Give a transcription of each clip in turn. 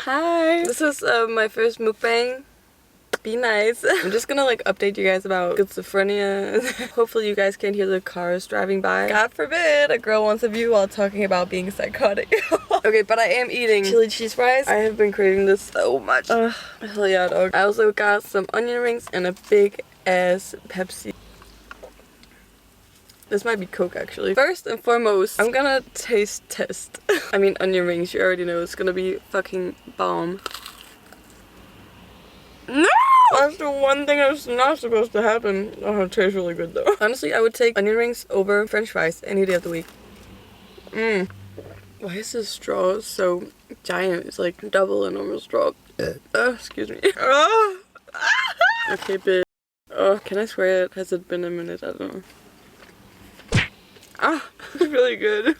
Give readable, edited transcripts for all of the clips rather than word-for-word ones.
Hi! This is my first mukbang. Be nice. I'm just gonna like update you guys about schizophrenia. Hopefully you guys can't hear the cars driving by. God forbid a girl wants a view while talking about being psychotic. Okay, but I am eating chili cheese fries. I have been craving this so much. Hell yeah, dog. I also got some onion rings and a big ass Pepsi. This might be Coke actually. First and foremost, I'm gonna taste test. I mean onion rings, you already know it's gonna be fucking bomb. No! That's the one thing that's not supposed to happen. Oh, it tastes really good though. Honestly, I would take onion rings over french fries any day of the week. Why is this straw so giant? It's like double a normal straw. Excuse me. Okay, bitch. Oh, can I swear it? Has it been a minute? I don't know. It's really good.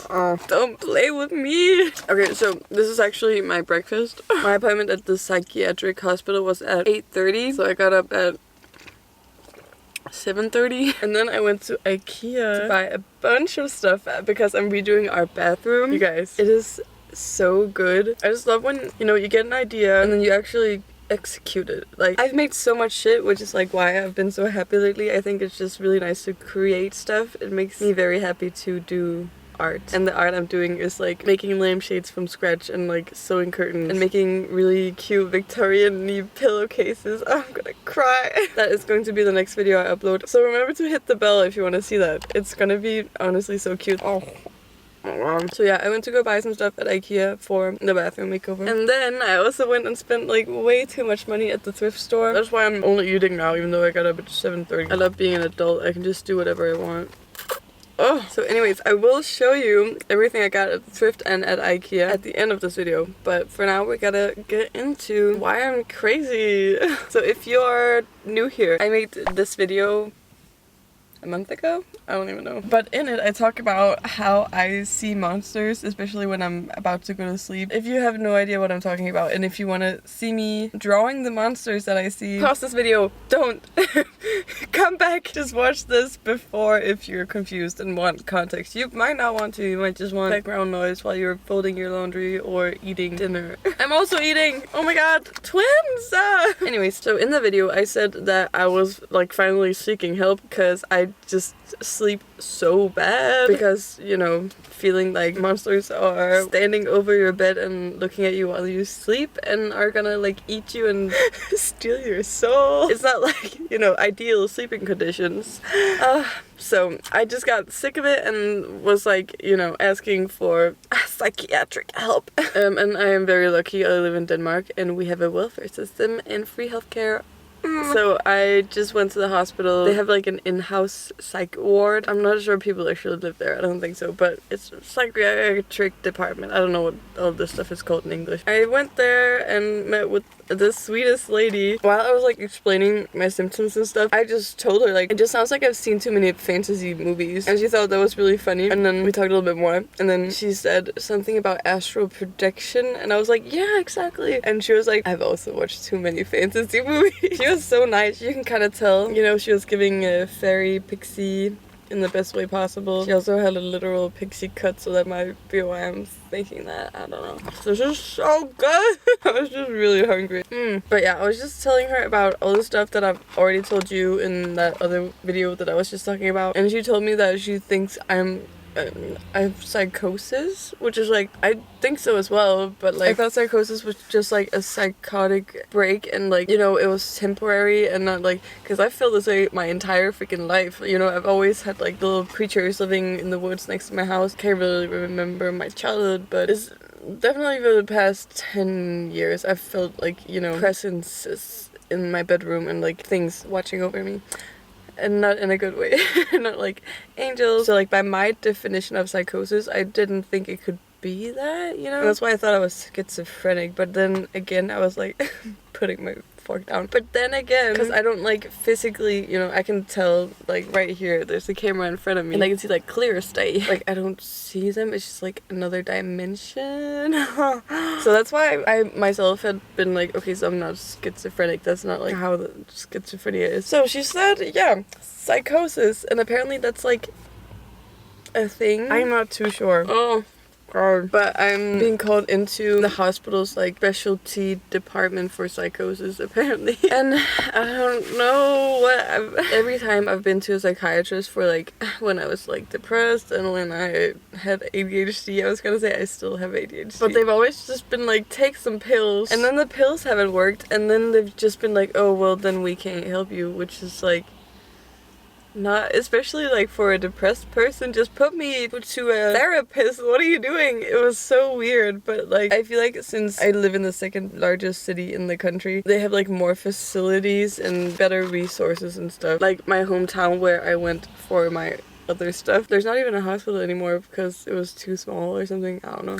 Don't play with me. Okay, so this is actually my breakfast. My appointment at the Psychiatric hospital was at 8:30, so I got up at 7:30, and then I went to IKEA to buy a bunch of stuff because I'm redoing our bathroom. You guys, it is so good. I just love when, you know, you get an idea and then you actually execute it. Like, I've made so much shit, which is like why I've been so happy lately. I think it's just really nice to create stuff. It makes me very happy to do art, and the art I'm doing is like making lampshades from scratch and like sewing curtains and making really cute Victorian pillowcases. Oh, I'm gonna cry. That is going to be the next video I upload, so remember to hit the bell if you want to see that. It's gonna be honestly so cute. So yeah, I went to go buy some stuff at IKEA for the bathroom makeover, and then I also went and spent like way too much money at the thrift store. That's why I'm only eating now, even though I got up at 7:30. I love being an adult. I can just do whatever I want. So anyways, I will show you everything I got at the thrift and at IKEA at the end of this video. But for now, we gotta get into why I'm crazy. So if you're new here, I made this video a month ago? I don't even know. But in it, I talk about how I see monsters, especially when I'm about to go to sleep. If you have no idea what I'm talking about, and if you want to see me drawing the monsters that I see, pause this video. Don't. Come back. Just watch this before if you're confused and want context. You might not want to. You might just want background noise while you're folding your laundry or eating dinner. I'm also eating. Oh my god. Twins! Anyways, so in the video, I said that I was like finally seeking help because I just sleep so bad, because, you know, feeling like monsters are standing over your bed and looking at you while you sleep and are gonna like eat you and steal your soul. It's not like, you know, ideal sleeping conditions. So I just got sick of it and was like, you know, asking for psychiatric help. And I am very lucky. I live in Denmark and we have a welfare system and free healthcare. So I just went to the hospital. They have like an in-house psych ward. I'm not sure people actually live there. I don't think so, but it's psychiatric department. I don't know what all this stuff is called in English. I went there and met with the sweetest lady. While I was like explaining my symptoms and stuff, I just told her like, it just sounds like I've seen too many fantasy movies, and she thought that was really funny. And then we talked a little bit more, and then she said something about astral projection, and I was like, yeah, exactly. And she was like, I've also watched too many fantasy movies. She was so nice. You can kind of tell, you know, she was giving a fairy pixie in the best way possible. She also had a literal pixie cut, so that might be why I'm thinking that. I don't know. This is so good. I was just really hungry. But yeah, I was just telling her about all the stuff that I've already told you in that other video that I was just talking about, and she told me that she thinks I have psychosis, which is like, I think so as well, but like I thought psychosis was just like a psychotic break, and like, you know, it was temporary and not like, because I feel this way my entire freaking life. You know, I've always had like little creatures living in the woods next to my house. Can't really remember my childhood, but it's definitely for the past 10 years I've felt like, you know, presences in my bedroom and like things watching over me. And not in a good way. Not like angels. So like by my definition of psychosis, I didn't think it could be that, you know? And that's why I thought I was schizophrenic. But then again, I was like putting my fork down. But then again, because I don't like physically, you know, I can tell like right here, there's a camera in front of me and I can see like clear as day. Like I don't see them, it's just like another dimension. So that's why I myself had been like, okay, so I'm not schizophrenic. That's not like how the schizophrenia is. So she said, yeah, psychosis. And apparently that's like a thing. I'm not too sure. Oh, God. But I'm being called into the hospital's like specialty department for psychosis apparently. And I don't know what every time I've been to a psychiatrist for like when I was like depressed and when I had ADHD, I was gonna say I still have ADHD. But they've always just been like, take some pills. And then the pills haven't worked, and then they've just been like, oh well then we can't help you, which is like not, especially like for a depressed person, just put me to a therapist. What are you doing? It was so weird. But like I feel like since I live in the second largest city in the country, they have like more facilities and better resources and stuff. Like my hometown where I went for my other stuff, there's not even a hospital anymore because it was too small or something. I don't know.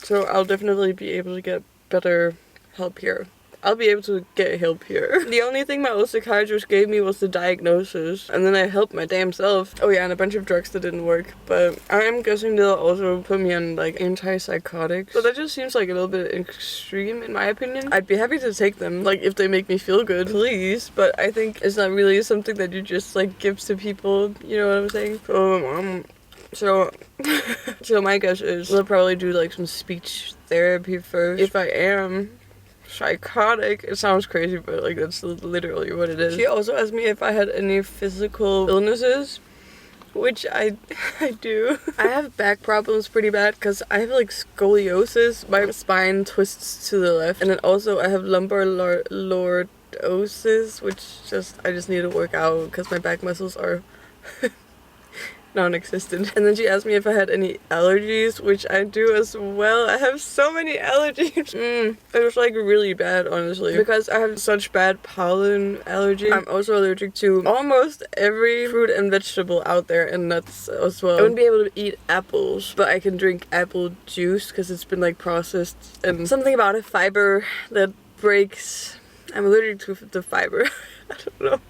So I'll definitely be able to get better help here. I'll be able to get help here. The only thing my old psychiatrist gave me was the diagnosis, and then I helped my damn self. Oh yeah, and a bunch of drugs that didn't work, but I'm guessing they'll also put me on like antipsychotics. But that just seems like a little bit extreme in my opinion. I'd be happy to take them, like if they make me feel good, please, but I think it's not really something that you just like give to people, you know what I'm saying? So my guess is they'll probably do like some speech therapy first. If I am psychotic, it sounds crazy, but like that's literally what it is. She also asked me if I had any physical illnesses, which I do. I have back problems pretty bad because I have like scoliosis. My spine twists to the left, and then also I have lumbar lordosis, which I just need to work out because my back muscles are non-existent. And then she asked me if I had any allergies, which I do as well. I have so many allergies. It was like really bad, honestly, because I have such bad pollen allergy. I'm also allergic to almost every fruit and vegetable out there, and nuts as well. I wouldn't be able to eat apples, but I can drink apple juice because it's been like processed, and something about a fiber that breaks. I'm allergic to the fiber. I don't know.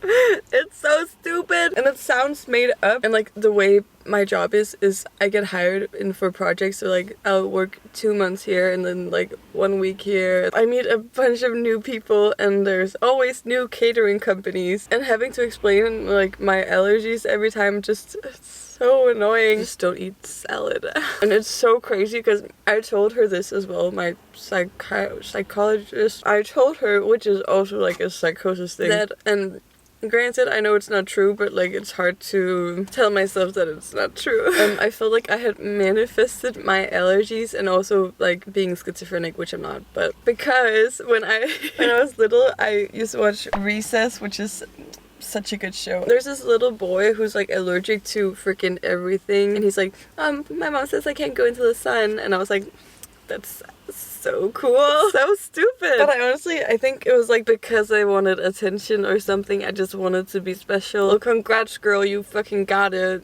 It's so stupid, and it sounds made up. And like the way my job is I get hired in for projects, so like I'll work 2 months here and then like 1 week here. I meet a bunch of new people, and there's always new catering companies, and having to explain like my allergies every time, just it's so annoying. Just don't eat salad. And it's so crazy because I told her this as well, my psychologist. I told her, which is also like a psychosis thing, that, and granted, I know it's not true, but like it's hard to tell myself that it's not true. I felt like I had manifested my allergies and also like being schizophrenic, which I'm not, but because when I was little, I used to watch Recess, which is such a good show. There's this little boy who's like allergic to freaking everything, and he's like, my mom says I can't go into the sun, and I was like, that's so cool. So stupid. But I think it was like because I wanted attention or something. I just wanted to be special. Well, congrats girl, you fucking got it.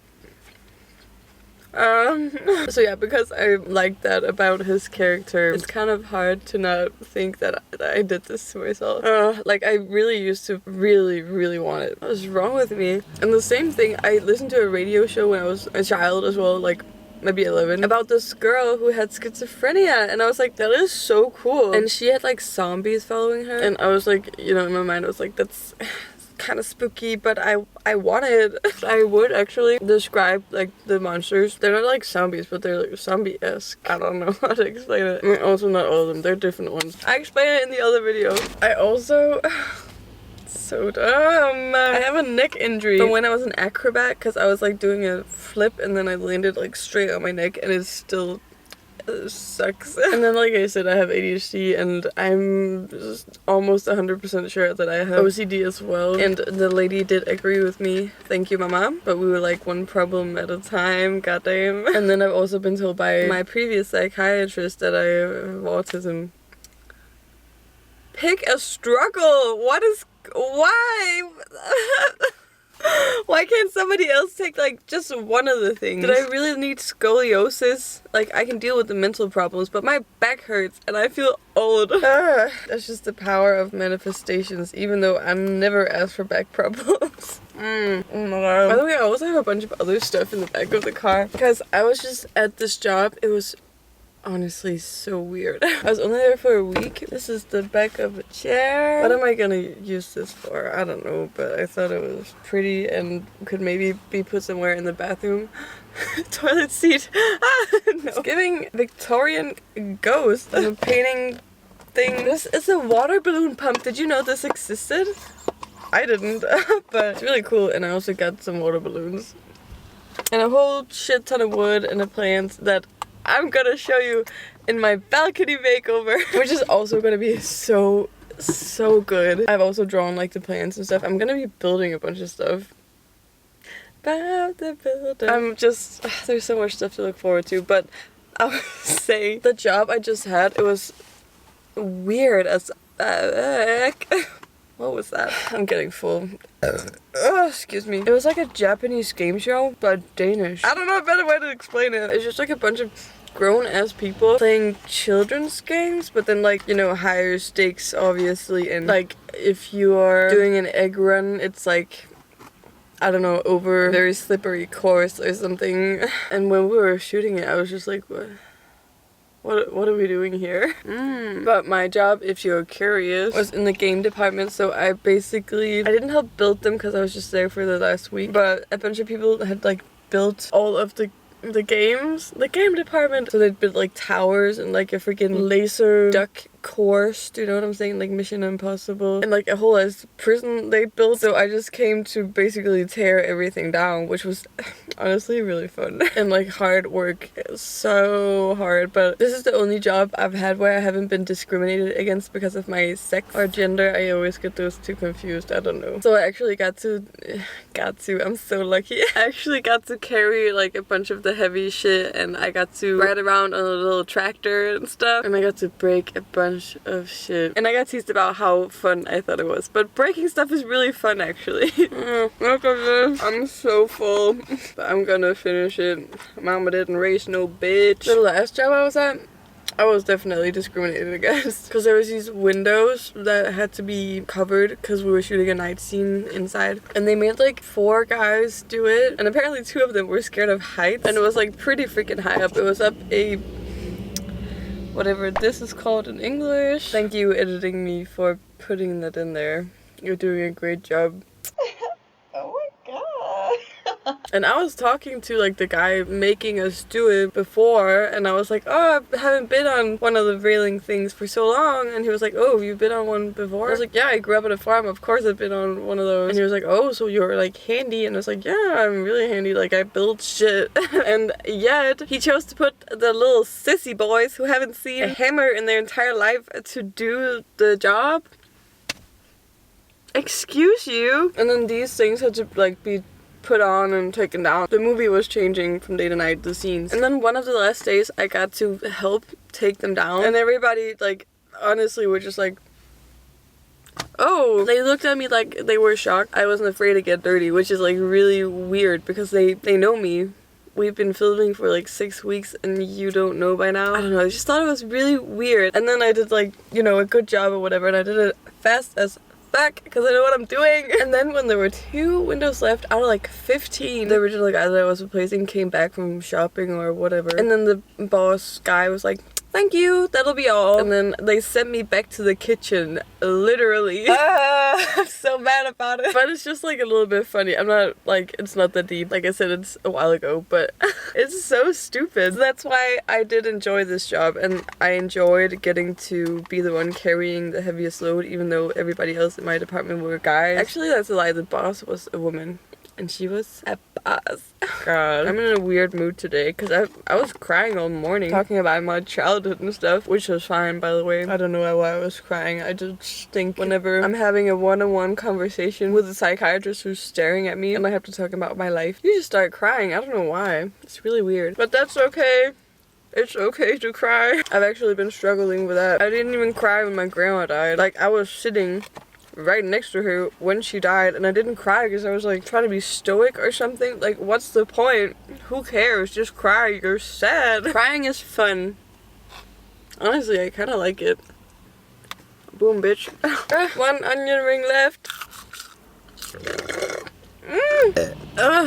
So yeah, because I like that about his character, it's kind of hard to not think that I did this to myself. Like I really used to really want it. What was wrong with me? And the same thing, I listened to a radio show when I was a child as well, like maybe 11, about this girl who had schizophrenia, and I was like, that is so cool. And she had like zombies following her, and I was like, you know, in my mind I was like, that's kind of spooky, but I want it. I would actually describe like the monsters. They're not like zombies, but they're like zombie-esque. I don't know how to explain it. I mean, also not all of them, they're different ones. I explained it in the other video. I also so dumb. I have a neck injury from when I was an acrobat, because I was like doing a flip and then I landed like straight on my neck, and it still sucks. And then like I said, I have ADHD, and I'm just almost 100% sure that I have OCD as well. And the lady did agree with me, thank you mama, but we were like one problem at a time, goddamn. And then I've also been told by my previous psychiatrist that I have autism. Pick a struggle. Why? Why can't somebody else take like just one of the things? Did I really need scoliosis? Like I can deal with the mental problems, but my back hurts and I feel old. That's just the power of manifestations, even though I never asked for back problems. Oh my god. By the way, I also have a bunch of other stuff in the back of the car because I was just at this job. It was honestly so weird. I was only there for a week. This is the back of a chair. What am I gonna use this for? I don't know, but I thought it was pretty and could maybe be put somewhere in the bathroom. Toilet seat. No. It's giving Victorian ghost. I'm painting thing. This is a water balloon pump. Did you know this existed? I didn't, but it's really cool. And I also got some water balloons and a whole shit ton of wood and the plants that I'm gonna show you in my balcony makeover, which is also gonna be so good. I've also drawn like the plants and stuff. I'm gonna be building a bunch of stuff. About the builder. I'm just, there's so much stuff to look forward to, but I was saying the job I just had, it was weird as fuck. What was that? I'm getting full. Oh, excuse me. It was like a Japanese game show, but Danish. I don't know a better way to explain it. It's just like a bunch of grown-ass people playing children's games, but then like, you know, higher stakes obviously. And like, if you are doing an egg run, it's like, I don't know, over a very slippery course or something. And when we were shooting it, I was just like, what are we doing here? But my job, if you're curious, was in the game department. So I didn't help build them because I was just there for the last week. But a bunch of people had like built all of the games, the game department. So they'd build like towers and like a freaking laser duck course, do you know what I'm saying? Like Mission Impossible. And like a whole ass prison they built. So I just came to basically tear everything down, which was honestly really fun. And like hard work. So hard. But this is the only job I've had where I haven't been discriminated against because of my sex or gender. I always get those two confused. I don't know. So I actually got to, I'm so lucky. I actually got to carry like a bunch of the heavy shit, and I got to ride around on a little tractor and stuff. And I got to break a bunch of shit. And I got teased about how fun I thought it was. But breaking stuff is really fun actually. Look at this. I'm so full. But I'm gonna finish it. Mama didn't raise no bitch. The last job I was at, I was definitely discriminated against. Because there was these windows that had to be covered because we were shooting a night scene inside. And they made like 4 guys do it. And apparently 2 of them were scared of heights. And it was like pretty freaking high up. It was up a, whatever this is called in English. Thank you editing me for putting that in there. You're doing a great job. Oh my god. And I was talking to like the guy making us do it before, and I was like, oh, I haven't been on one of the railing things for so long. And he was like, oh, you've been on one before? I was like, yeah, I grew up on a farm, of course I've been on one of those. And he was like, oh, so you're like handy? And I was like, yeah, I'm really handy, like I build shit. And yet he chose to put the little sissy boys who haven't seen a hammer in their entire life to do the job. Excuse you? And then these things had to like be put on and taken down. The movie was changing from day to night, the scenes. And then one of the last days I got to help take them down, and everybody like honestly were just like, oh, they looked at me like they were shocked I wasn't afraid to get dirty, which is like really weird because they know me. We've been filming for like 6 weeks and you don't know by now. I don't know, I just thought it was really weird. And then I did like, you know, a good job or whatever, and I did it fast as fuck because I know what I'm doing. And then when there were 2 windows left out of like 15, the original guy that I was replacing came back from shopping or whatever. And then the boss guy was like, thank you, that'll be all. And then they sent me back to the kitchen, literally. I'm so mad about it. But it's just like a little bit funny. I'm not like, it's not that deep. Like I said, it's a while ago, but it's so stupid. So that's why I did enjoy this job, and I enjoyed getting to be the one carrying the heaviest load, even though everybody else in my department were guys. Actually, that's a lie. The boss was a woman. And she was a boss. God, I'm in a weird mood today because I was crying all morning talking about my childhood and stuff, which was fine, by the way. I don't know why I was crying. I just think whenever I'm having a one-on-one conversation with a psychiatrist who's staring at me and I have to talk about my life, you just start crying. I don't know why. It's really weird. But that's okay. It's okay to cry. I've actually been struggling with that. I didn't even cry when my grandma died. Like, I was sitting right next to her when she died, and I didn't cry because I was like trying to be stoic or something. Like, what's the point? Who cares? Just cry. You're sad. Crying is fun. Honestly, I kind of like it. Boom, bitch. 1 onion ring left.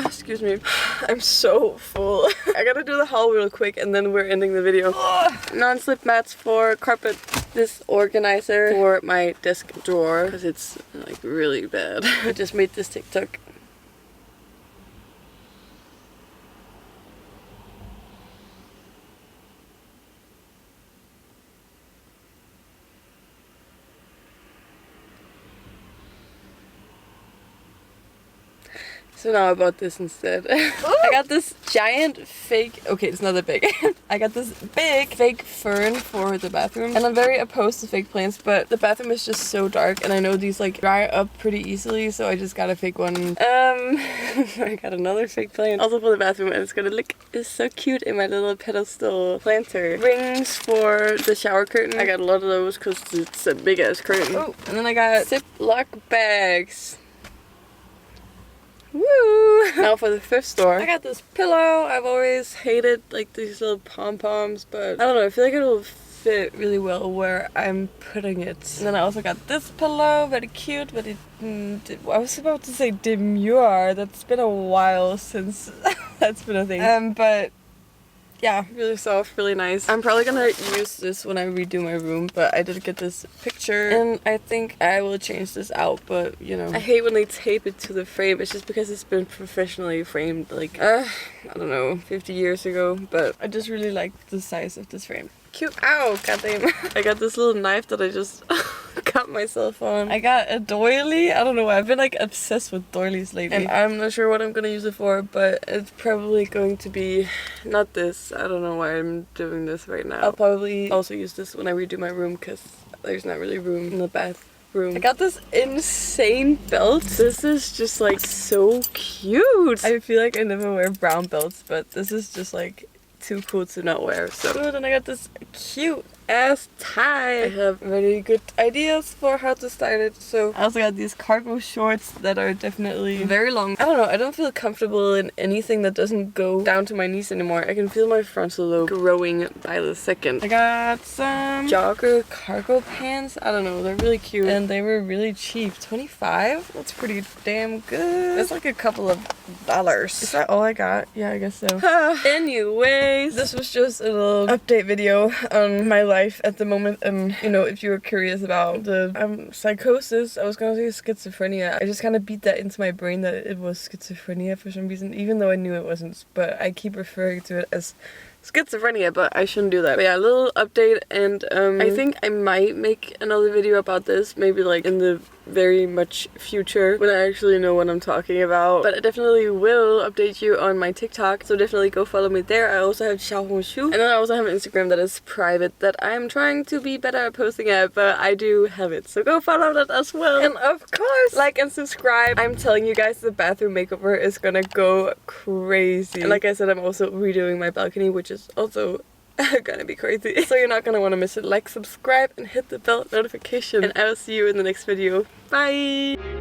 Excuse me. I'm so full. I gotta do the haul real quick and then we're ending the video. Non-slip mats for carpet. This organizer for my desk drawer because it's like really bad. I just made this TikTok. So now I bought this instead. I got this giant fake, okay, it's not that big. I got this big fake fern for the bathroom. And I'm very opposed to fake plants, but the bathroom is just so dark and I know these like dry up pretty easily, so I just got a fake one. I got another fake plant also for the bathroom and it's gonna look so cute in my little pedestal planter. Rings for the shower curtain. I got a lot of those because it's a big ass curtain. Oh, and then I got Ziploc bags. Woo! Now for the thrift store. I got this pillow. I've always hated like these little pom-poms, but I don't know, I feel like it'll fit really well where I'm putting it. And then I also got this pillow, very cute, but I was about to say demure. That's been a while since that's been a thing. But yeah, really soft, really nice. I'm probably gonna use this when I redo my room, but I did get this picture and I think I will change this out, but you know, I hate when they tape it to the frame. It's just because it's been professionally framed like, I don't know, 50 years ago, but I just really like the size of this frame. Cute. Ow, goddamn. I got this little knife that I just got myself on. I got a doily. I don't know why. I've been like obsessed with doilies lately. And I'm not sure what I'm gonna use it for, but it's probably going to be not this. I don't know why I'm doing this right now. I'll probably also use this when I redo my room because there's not really room in the bathroom. I got this insane belt. This is just like so cute. I feel like I never wear brown belts, but this is just like too cool to not wear. So then I got this cute ass tie. I have really good ideas for how to style it. So I also got these cargo shorts that are definitely very long. I don't know, I don't feel comfortable in anything that doesn't go down to my knees anymore. I can feel my frontal lobe growing by the second. I got some jogger cargo pants. I don't know, they're really cute and they were really cheap. 25? That's pretty damn good. That's like a couple of dollars. Is that all I got? Yeah, I guess so. Anyways, this was just a little update video on my life at the moment, and you know, if you were curious about the psychosis, I was gonna say schizophrenia. I just kind of beat that into my brain that it was schizophrenia for some reason, even though I knew it wasn't, but I keep referring to it as schizophrenia, but I shouldn't do that. But yeah, a little update, and I think I might make another video about this, maybe like in the very much future when I actually know what I'm talking about. But I definitely will update you on my TikTok, so definitely go follow me there. I also have Xiaohongshu, and then I also have an Instagram that is private that I'm trying to be better at posting at, but I do have it, so go follow that as well. And of course, like and subscribe. I'm telling you guys, the bathroom makeover is gonna go crazy. And like I said, I'm also redoing my balcony, which is also gonna be crazy. So you're not gonna want to miss it. Like, subscribe, and hit the bell notification. And I'll see you in the next video. Bye!